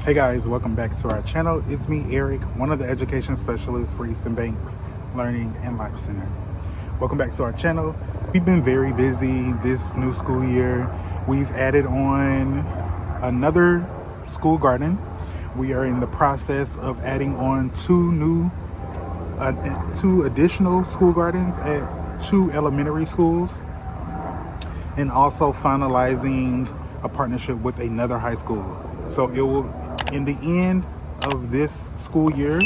Hey guys, welcome back to our channel. It's me, Eric, one of the education specialists for Easton Banks Learning and Life Center. Welcome back to our channel. We've been very busy this new school year. We've added on another school garden. We are in the process of adding on two additional school gardens at 2 elementary schools, and also finalizing a partnership with another high school. So it will, in the end of this school year,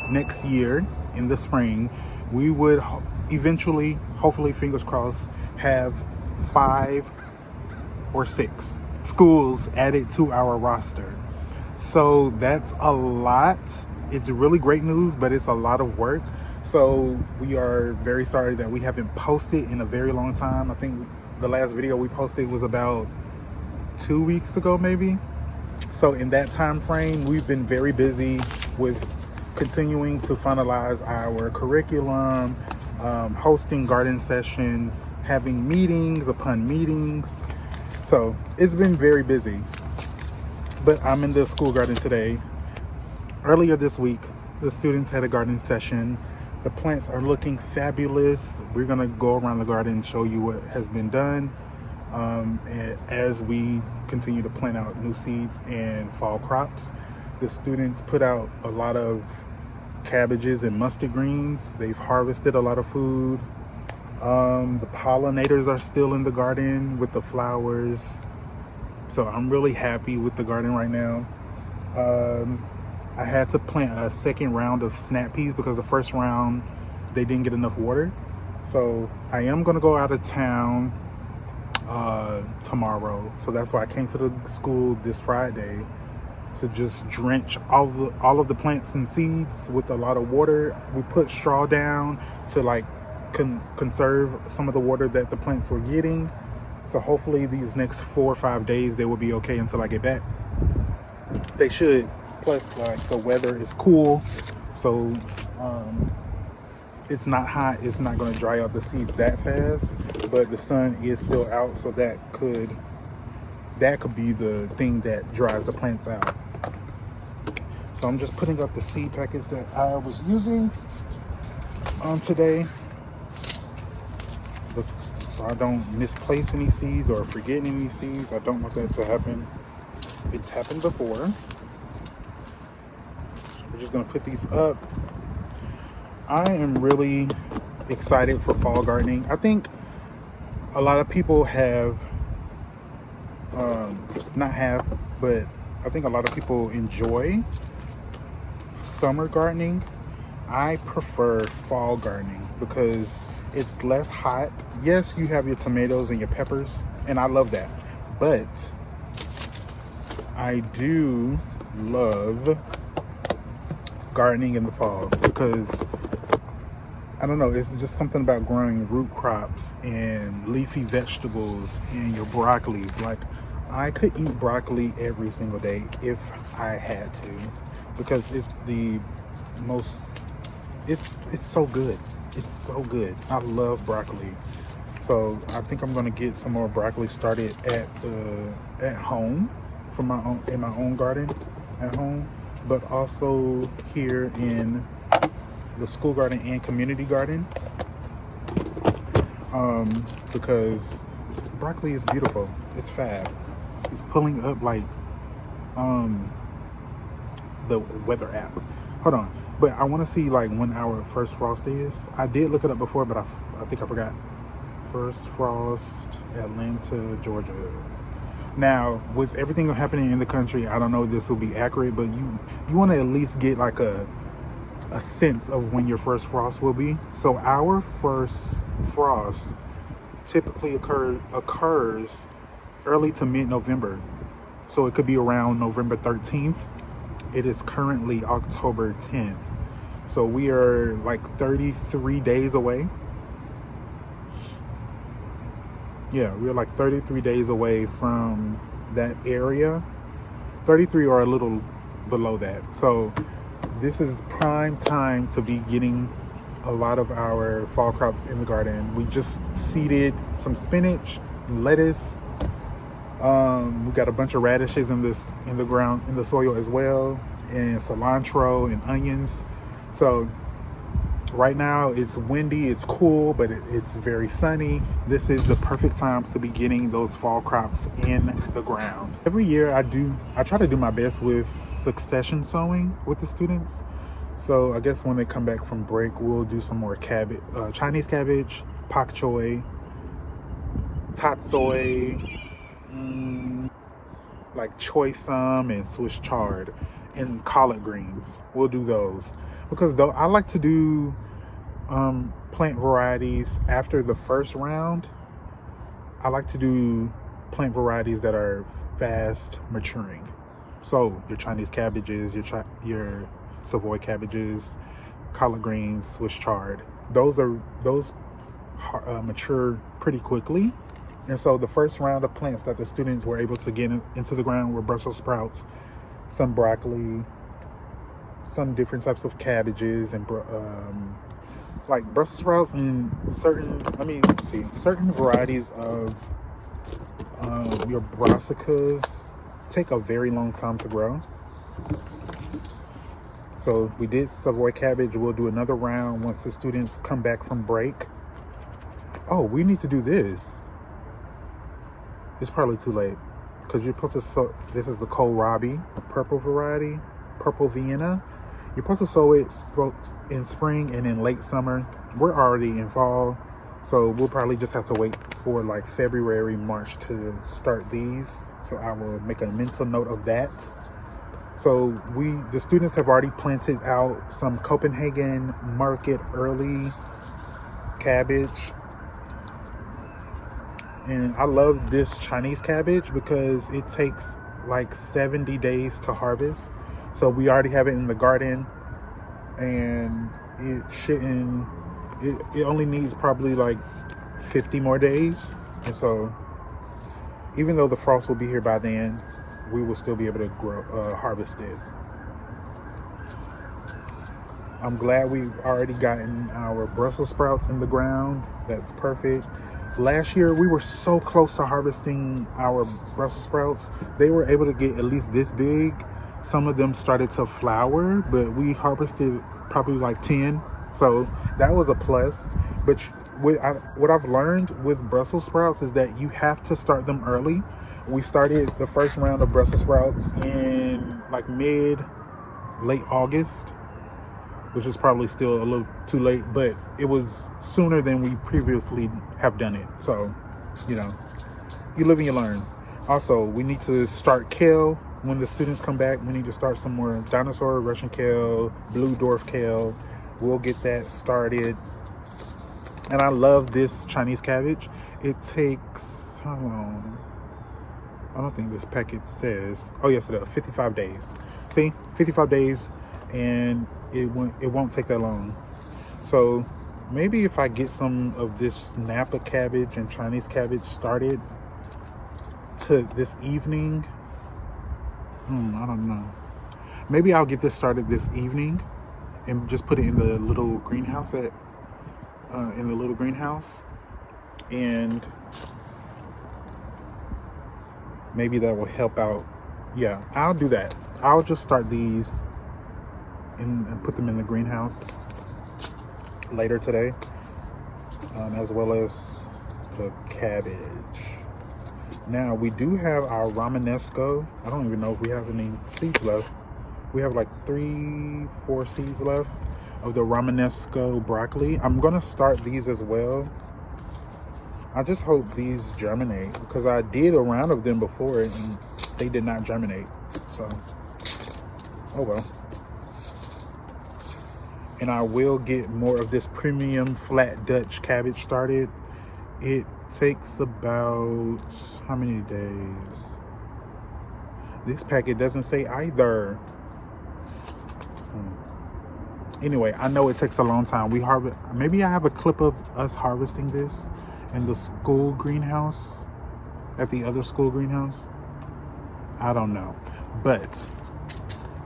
next year in the spring, we would eventually, hopefully, fingers crossed, have 5 or 6 schools added to our roster. So that's a lot. It's really great news, but it's a lot of work. So we are very sorry that we haven't posted in a very long time. I think the last video we posted was about 2 weeks ago, maybe. So in that time frame, we've been very busy with continuing to finalize our curriculum, hosting garden sessions, having meetings upon meetings. So it's been very busy. But I'm in the school garden today. Earlier this week, the students had a garden session. The plants are looking fabulous. We're gonna go around the garden and show you what has been done. As we continue to plant out new seeds and fall crops. The students put out a lot of cabbages and mustard greens. They've harvested a lot of food. The pollinators are still in the garden with the flowers. So I'm really happy with the garden right now. I had to plant a second round of snap peas because the first round they didn't get enough water. So I am gonna go out of town tomorrow, so that's why I came to the school this Friday to just drench all of the plants and seeds with a lot of water. We put straw down to like conserve some of the water that the plants were getting. So hopefully these next 4 or 5 days they will be okay until I get back. They should. Plus, like, the weather is cool, so it's not hot. It's not going to dry out the seeds that fast, but the sun is still out, so that could be the thing that dries the plants out. So I'm just putting up the seed packets that I was using today, so I don't misplace any seeds or forget any seeds. I don't want that to happen. It's happened before. We're just going to put these up. I am really excited for fall gardening. I think a lot of people have, but I think a lot of people enjoy summer gardening. I prefer fall gardening because it's less hot. Yes, you have your tomatoes and your peppers, and I love that. But I do love gardening in the fall because I don't know, it's just something about growing root crops and leafy vegetables and your broccolis. Like, I could eat broccoli every single day if I had to, because it's the most, it's so good. It's so good. I love broccoli. So I think I'm gonna get some more broccoli started at home from my own in my own garden at home, but also here in the school garden and community garden, because broccoli is beautiful. It's fab. It's pulling up like the weather app. Hold on, but I want to see like when our first frost is. I did look it up before, but I think I forgot. First frost, Atlanta, Georgia. Now, with everything happening in the country, I don't know if this will be accurate, but you want to at least get like a sense of when your first frost will be. So our first frost typically occurs early to mid-November. So it could be around November 13th. It is currently October 10th. So we are like 33 days away. Yeah, we're like 33 days away from that area. 33 or a little below that. So this is prime time to be getting a lot of our fall crops in the garden. We just seeded some spinach, lettuce. We got a bunch of radishes in the ground, in the soil as well, and cilantro and onions. So right now it's windy, it's cool, but it's very sunny. This is the perfect time to be getting those fall crops in the ground. Every year I try to do my best with succession sowing with the students. So I guess when they come back from break, we'll do some more cabbage, Chinese cabbage, pak choy, tatsoi, like choy sum and Swiss chard, and collard greens. We'll do those because though I like to do plant varieties after the first round. I like to do plant varieties that are fast maturing. So your Chinese cabbages, your Savoy cabbages, collard greens, Swiss chard. Those mature pretty quickly. And so the first round of plants that the students were able to get into the ground were Brussels sprouts, some broccoli, some different types of cabbages, and like Brussels sprouts and certain varieties of your brassicas take a very long time to grow. So we did Savoy cabbage. We'll do another round once the students come back from break. Oh, we need to do this. It's probably too late because you're supposed to sow. This is the kohlrabi, a purple variety, purple Vienna. You're supposed to sow it in spring and in late summer. We're already in fall, so we'll probably just have to wait for like February, March to start these. So I will make a mental note of that. So the students have already planted out some Copenhagen Market early cabbage. And I love this Chinese cabbage because it takes like 70 days to harvest. So we already have it in the garden, and it only needs probably like 50 more days. And so even though the frost will be here by then, we will still be able to harvest it. I'm glad we've already gotten our Brussels sprouts in the ground. That's perfect. Last year, we were so close to harvesting our Brussels sprouts. They were able to get at least this big. Some of them started to flower, but we harvested probably like 10. So that was a plus. But what I've learned with Brussels sprouts is that you have to start them early. We started the first round of Brussels sprouts in like late August, which is probably still a little too late, but it was sooner than we previously have done it. So, you live and you learn. Also, we need to start kale. When the students come back, we need to start some more dinosaur, Russian kale, blue dwarf kale. We'll get that started. And I love this Chinese cabbage. It takes, how long? I don't think this packet says. Oh, yes, it does. 55 days. See? 55 days, and it won't take that long. So Maybe if I get some of this Napa cabbage and Chinese cabbage started to this evening, I don't know. Maybe I'll get this started this evening and just put it in the little greenhouse and maybe that will help out. Yeah, I'll do that. I'll just start these and put them in the greenhouse later today, as well as the cabbage. Now we do have our Romanesco. I don't even know if we have any seeds left. We have like 3-4 seeds left of the Romanesco broccoli. I'm gonna start these as well. I just hope these germinate, because I did a round of them before and they did not germinate. So, oh well. And I will get more of this premium flat Dutch cabbage started. It takes about, how many days? This packet doesn't say either. Anyway, I know it takes a long time. Maybe I have a clip of us harvesting this in the school greenhouse, at the other school greenhouse. I don't know, but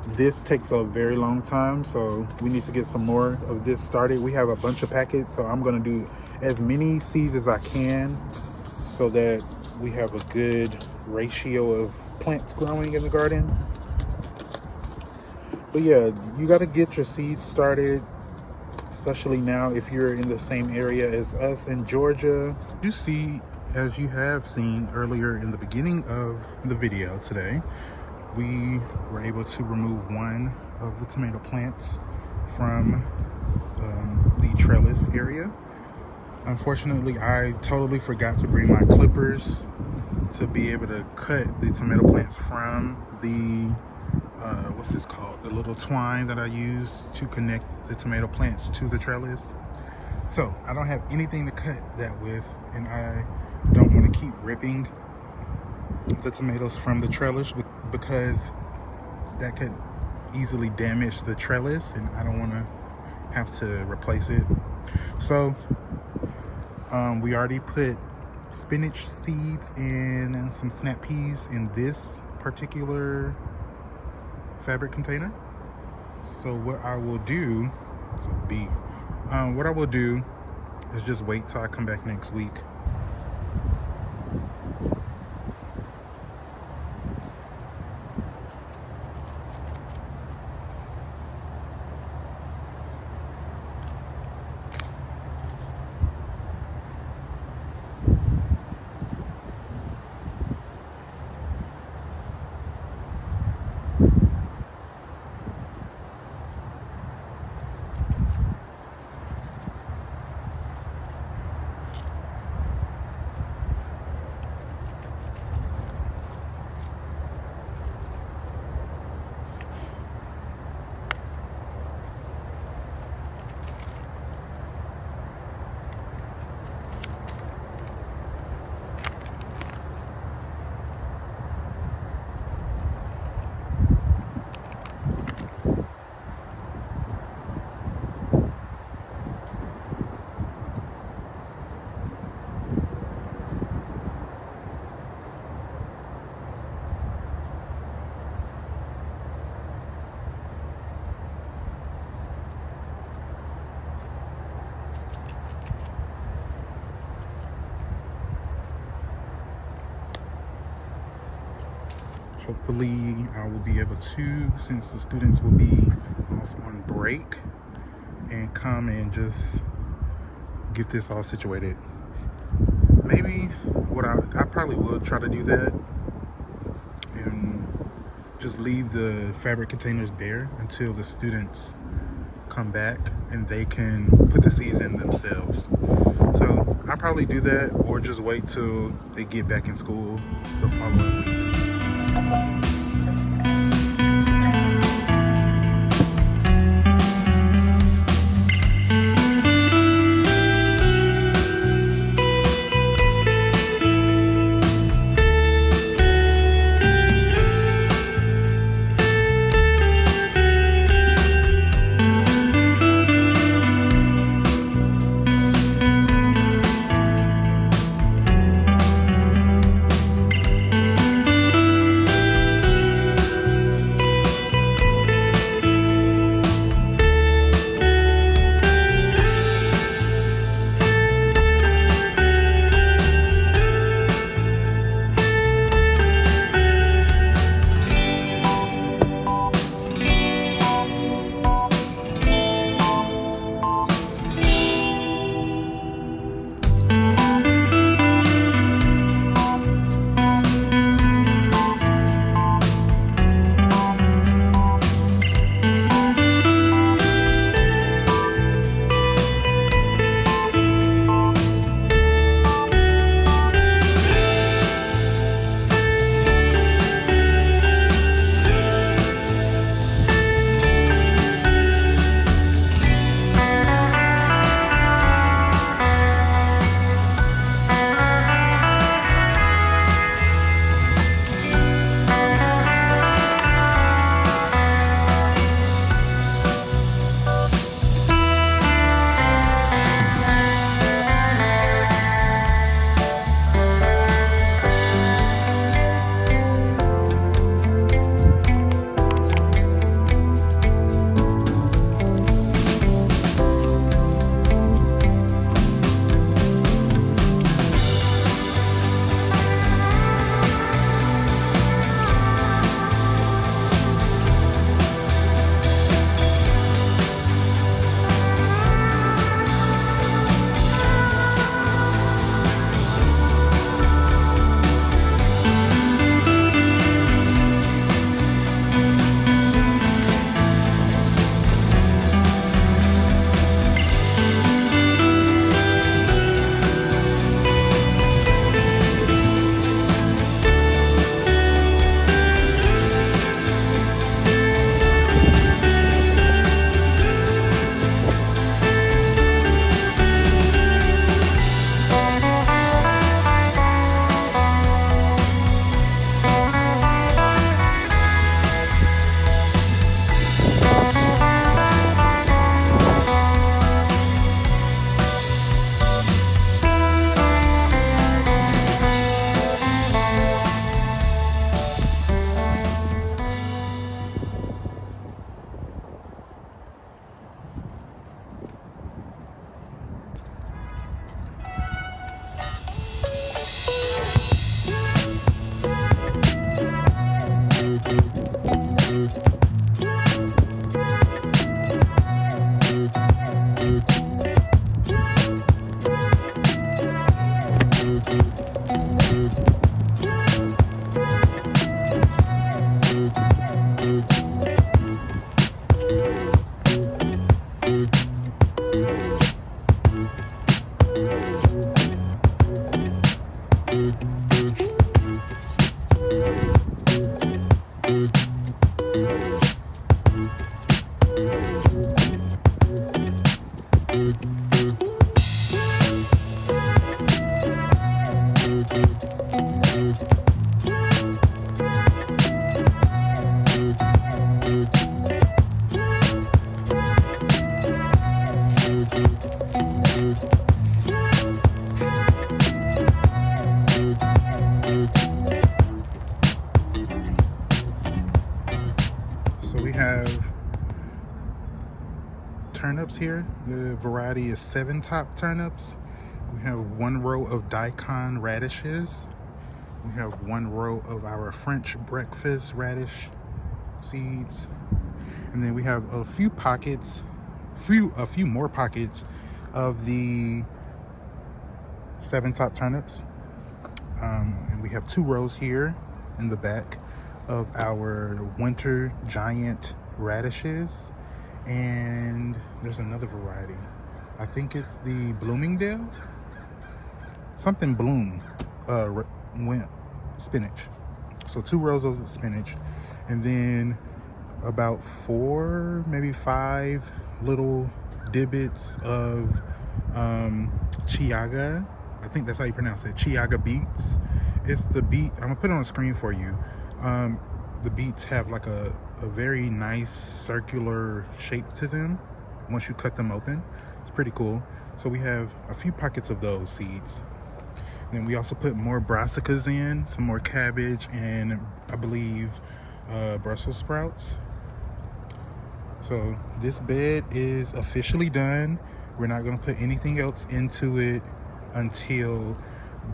this takes a very long time, so we need to get some more of this started. We have a bunch of packets, so I'm gonna do as many seeds as I can so that we have a good ratio of plants growing in the garden. But yeah, you got to get your seeds started, especially now if you're in the same area as us in Georgia. You see, as you have seen earlier in the beginning of the video today, we were able to remove one of the tomato plants from the trellis area. Unfortunately, I totally forgot to bring my clippers to be able to cut the tomato plants from the what's this called, the little twine that I use to connect the tomato plants to the trellis. So I don't have anything to cut that with, and I don't want to keep ripping the tomatoes from the trellis because that could easily damage the trellis, and I don't want to have to replace it. So we already put spinach seeds and some snap peas in this particular fabric container. So what I will do, what I will do is just wait till I come back next week. Hopefully I will be able to, since the students will be off on break, and come and just get this all situated. Maybe what I probably will try to do that and just leave the fabric containers bare until the students come back and they can put the seeds in themselves. So I'll probably do that, or just wait till they get back in school the following week. turnips here. The variety is 7 top turnips. We have 1 row of daikon radishes. We have 1 row of our French breakfast radish seeds. And then we have a few more pockets of the 7 top turnips. And we have 2 rows here in the back of our winter giant radishes. And there's another variety. I think it's the Bloomingdale, something bloom, spinach. So 2 rows of spinach, and then about 4, maybe 5 little divots of Chiaga. I think that's how you pronounce it, Chiaga beets. It's the beet, I'm gonna put it on the screen for you. The beets have like a very nice circular shape to them once you cut them open. It's pretty cool. So we have a few pockets of those seeds. And then we also put more brassicas in, some more cabbage, and I believe Brussels sprouts. So this bed is officially done. We're not going to put anything else into it until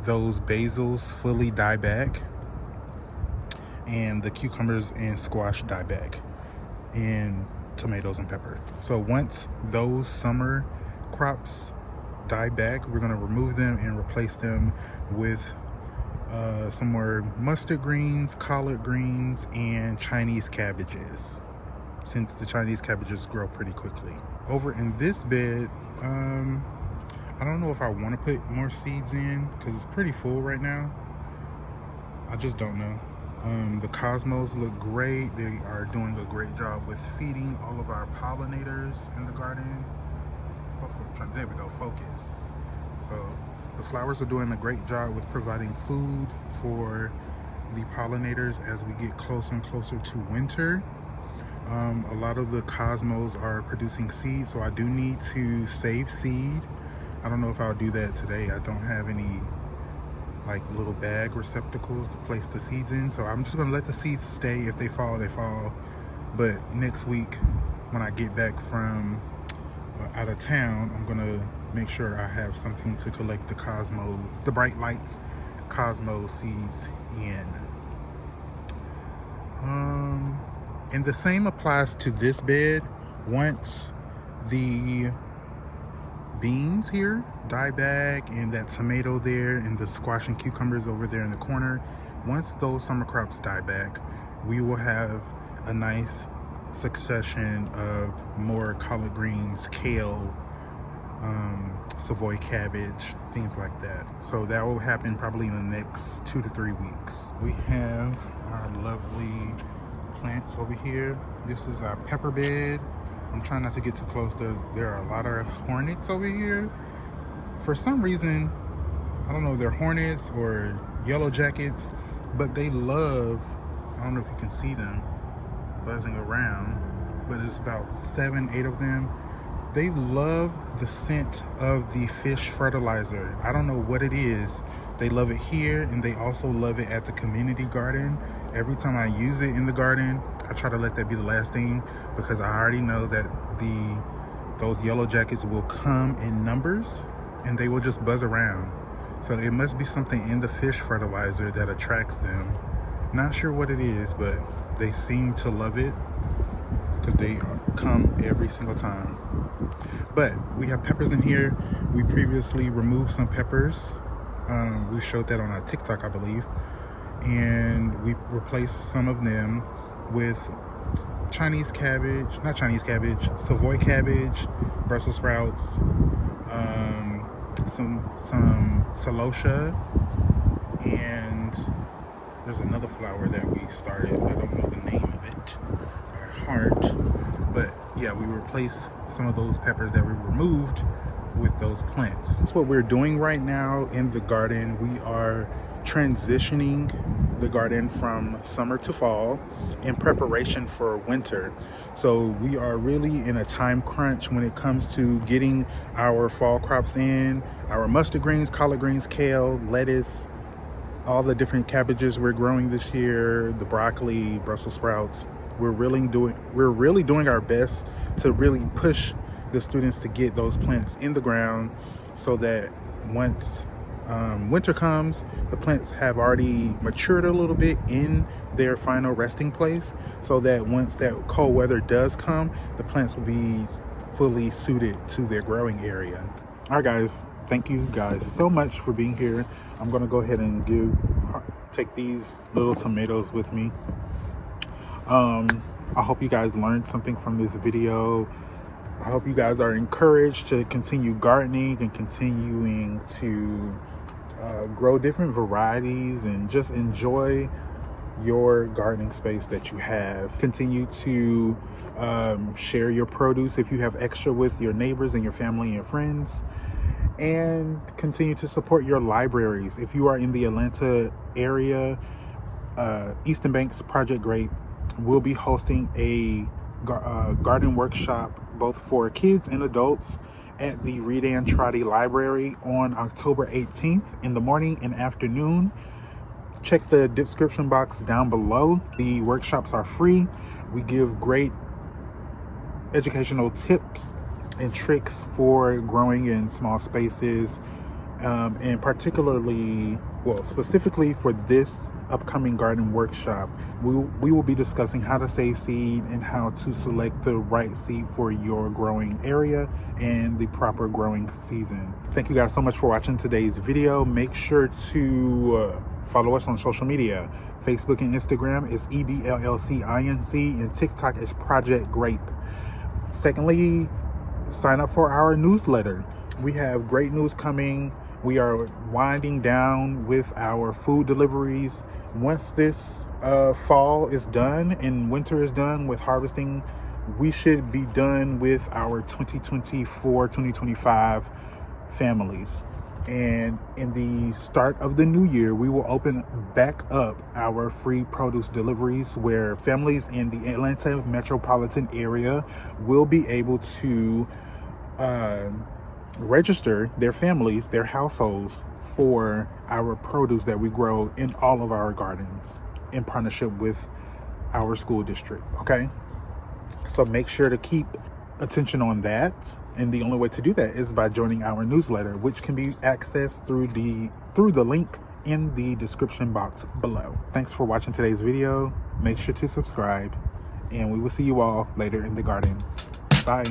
those basils fully die back and the cucumbers and squash die back, and tomatoes and pepper. So once those summer crops die back, we're going to remove them and replace them with some more mustard greens, collard greens, and Chinese cabbages, since the Chinese cabbages grow pretty quickly. Over in this bed, I don't know if I want to put more seeds in because it's pretty full right now. I just don't know. The cosmos look great. They are doing a great job with feeding all of our pollinators in the garden. Hopefully, there we go, focus. So the flowers are doing a great job with providing food for the pollinators as we get closer and closer to winter. A lot of the cosmos are producing seeds, so I do need to save seed. I don't know if I'll do that today. I don't have any like little bag receptacles to place the seeds in, so I'm just gonna let the seeds stay. If they fall, they fall. But next week when I get back from out of town, I'm gonna make sure I have something to collect the bright lights cosmo seeds in. And the same applies to this bed. Once the beans here die back, and that tomato there, and the squash and cucumbers over there in the corner, once those summer crops die back, we will have a nice succession of more collard greens, kale, Savoy cabbage, things like that. So that will happen probably in the next 2 to 3 weeks. We have our lovely plants over here. This is our pepper bed. I'm trying not to get too close. There are a lot of hornets over here. For some reason, I don't know if they're hornets or yellow jackets, but they love, I don't know if you can see them buzzing around, but it's about 7, 8 of them. They love the scent of the fish fertilizer. I don't know what it is. They love it here, and they also love it at the community garden. Every time I use it in the garden, I try to let that be the last thing, because I already know that those yellow jackets will come in numbers and they will just buzz around. So it must be something in the fish fertilizer that attracts them. Not sure what it is, but they seem to love it because they come every single time. But we have peppers in here. We previously removed some peppers. We showed that on our TikTok, I believe. And we replaced some of them with Chinese cabbage, not Chinese cabbage, Savoy cabbage, Brussels sprouts, some celosia, and there's another flower that we started. I don't know the name of it by heart, but yeah, we replaced some of those peppers that we removed with those plants. That's what we're doing right now in the garden. We are transitioning the garden from summer to fall in preparation for winter. So we are really in a time crunch when it comes to getting our fall crops in, our mustard greens, collard greens, kale, lettuce, all the different cabbages we're growing this year, the broccoli, Brussels sprouts. We're really doing our best to really push the students to get those plants in the ground so that once winter comes, the plants have already matured a little bit in their final resting place, so that once that cold weather does come, the plants will be fully suited to their growing area. All right, guys, thank you guys so much for being here. I'm gonna go ahead and take these little tomatoes with me. I hope you guys learned something from this video. I hope you guys are encouraged to continue gardening and continuing to grow different varieties and just enjoy your gardening space that you have. Continue to share your produce if you have extra with your neighbors and your family and your friends, and continue to support your libraries. If you are in the Atlanta area, Easton Bank's Project Grape will be hosting a garden workshop both for kids and adults at the Redan Trotty Library on October 18th in the morning and afternoon. Check the description box down below. The workshops are free. We give great educational tips and tricks for growing in small spaces, and particularly, well, specifically for this upcoming garden workshop, we will be discussing how to save seed and how to select the right seed for your growing area and the proper growing season. Thank you guys so much for watching today's video. Make sure to follow us on social media. Facebook and Instagram is EBLLCINC, and TikTok is Project Grape. Secondly, sign up for our newsletter. We have great news coming. We are winding down with our food deliveries. Once this fall is done and winter is done with harvesting, we should be done with our 2024-2025 families. And in the start of the new year, we will open back up our free produce deliveries, where families in the Atlanta metropolitan area will be able to register their families, their households, for our produce that we grow in all of our gardens in partnership with our school district. Okay, so make sure to keep attention on that, and the only way to do that is by joining our newsletter, which can be accessed through the link in the description box below. Thanks for watching today's video. Make sure to subscribe, and we will see you all later in the garden. Bye.